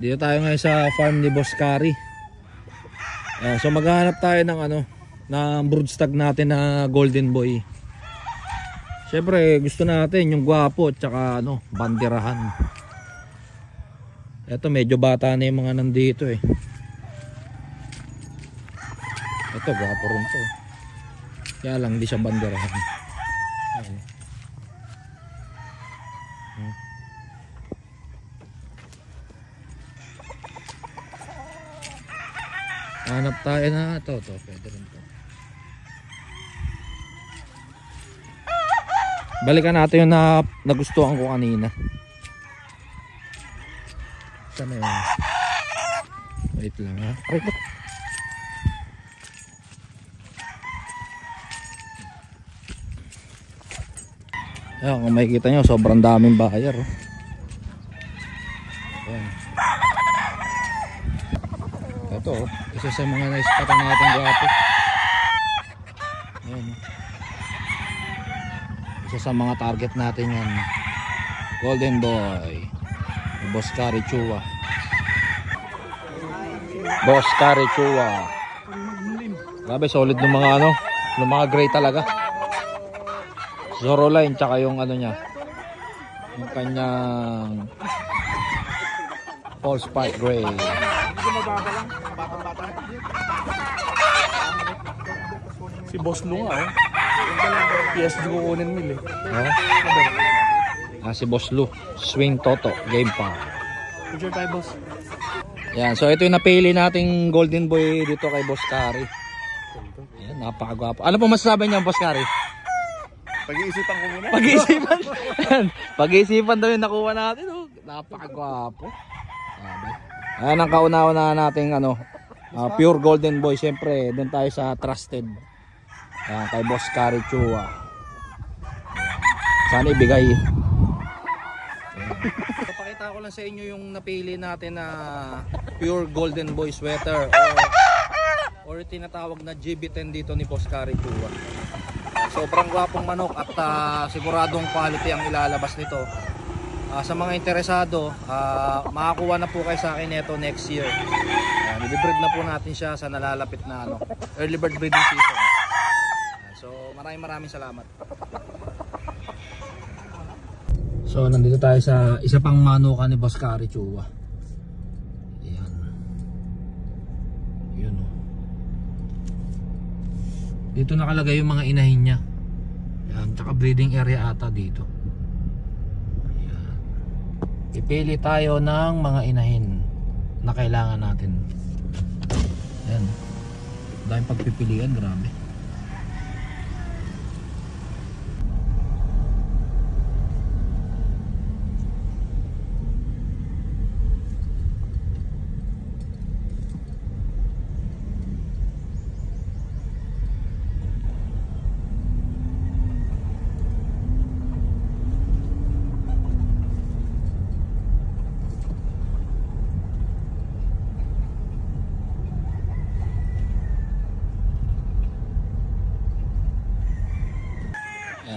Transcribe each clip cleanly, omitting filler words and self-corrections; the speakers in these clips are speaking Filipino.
Dito tayo ngayon sa farm ni Boss Kari. So maghahanap tayo ng ng broodstag natin na golden boy. Siyempre gusto natin yung gwapo at saka banderahan. Ito medyo bata na yung mga nandito eh. Ito gwapo rin to. Kaya lang hindi siya banderahan. Ayan. Hanap tayo na ito pwede rin to. Balikan natin yung nagustuhan ko kanina. Saan na yun? Wait lang ha. Ayan, kung makikita nyo sobrang daming buyer. Ayan. Ito isa sa mga naispatan natin gwapo. Ayan. Isa sa mga target natin yan, golden boy, Boss Kari Chua. Boss Kari Chua. Grabe solid ng mga ng mga gray talaga. Zoro line tsaka yung niya, yung kanyang false spike gray. Si Boss Lu nga PSG kukunin mil Si Boss Lu, swing toto, game pa. Picture tayo boss. Yan, so ito yung napili nating golden boy dito kay Boss Kari. Yan, napakagwapo. Ano po masasabi niyo Boss Kari? Pag-iisipan ko muna. Pag-iisipan. Pag-iisipan daw yung nakuha natin. Napakagwapo. Ayan ang kauna-una nating pure golden boy. Siyempre doon tayo sa trusted. Ayan, kay Boss Kari Chua. Sana ibigay. Papakita ko lang sa inyo yung napili natin na pure golden boy sweater or tinatawag na GB10 dito ni Boss Kari Chua. Sobrang gwapong manok at siguradong quality ang ilalabas nito. Sa mga interesado, makakuha na po kayo sa akin ito next year. I-breed na po natin siya sa nalalapit na early bird breeding season. So maraming salamat. So nandito tayo sa isa pang manukan ni Boss Kari Chua. Ayan. Yun Dito nakalagay yung mga inahin niya. Ayan, tsaka breeding area ata dito. Ayan. Ipili tayo ng mga inahin na kailangan natin. Ayan. Daming pagpipilian, grabe.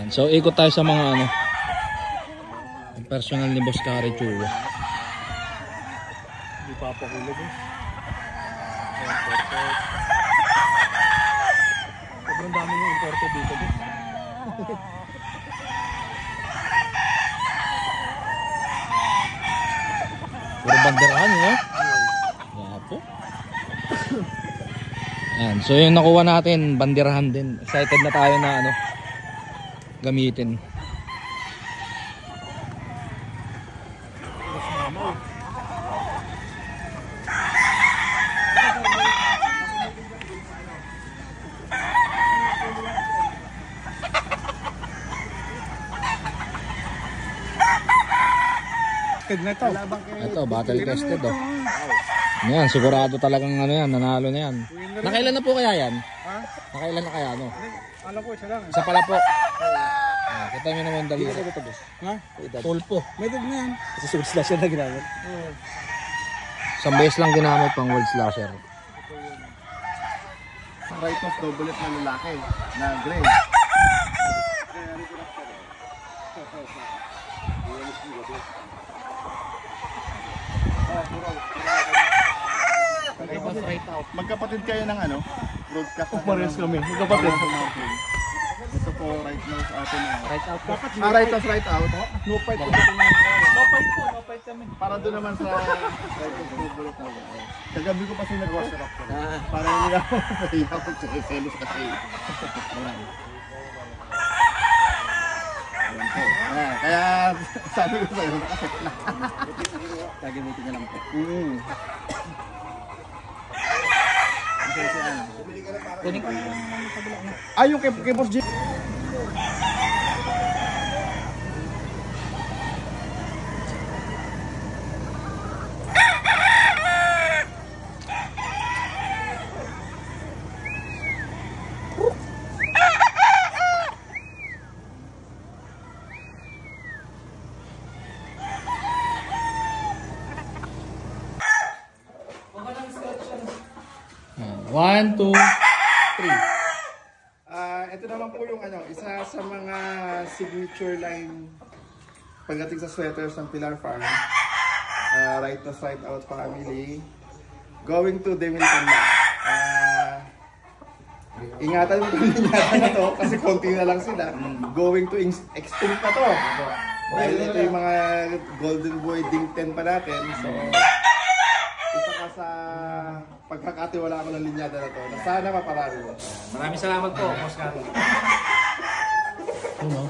So ikot tayo sa mga personal ni Boss Kari Chua. Hindi pa po hulog sobrang dami yung imported dito Puro banderahan Gapo. Ayan, so yung nakuha natin banderahan din. Excited na tayo na gamitin. Ito, battle tested Yan, sigurado talagang nanalo na yan. Nakailan na po kaya yan? Nakailan na kaya Alam ko isa lang. Isa pala po. Kita nyo naman dali. Tulpo. May dog na yan. Kasi sword slasher na ginamit. Isang beses lang ginamit pang world slasher. Right of double na lalaki na gray. Magkapatid kayo ng ano? Broadcast. Parehas kami. Magkapatid. Ito po, right now sa atin. Right out po. Right out, right out. No fight po. No fight kami. Para doon naman sa right out, bulot na ba? Kagabi ko pa siya nag-wash up ko. Para hindi na ako mahihap ko sa selos kasi. Ayan. Ayan po. Ayan. Kaya sabi ko sa'yo, nakaset na. Kagamitin niya lang po. Kunin ko. Ay, yung kay Boss J. One, two, three. Ito naman po yung ano, isa sa mga signature line pagdating sa sweaters ng Pilar Farm. Right to Side Out family. Going to Demilton na. Ingatan mo ingatan na to kasi konti na lang sila. Going to extinct na to. Dahil ito yung mga Golden Boy Ding 10 pa natin. So, isa ka sa pagkakatiwala ko ng linyada na to na sana maparami mo. Maraming salamat po, Boss Carlo. Ano?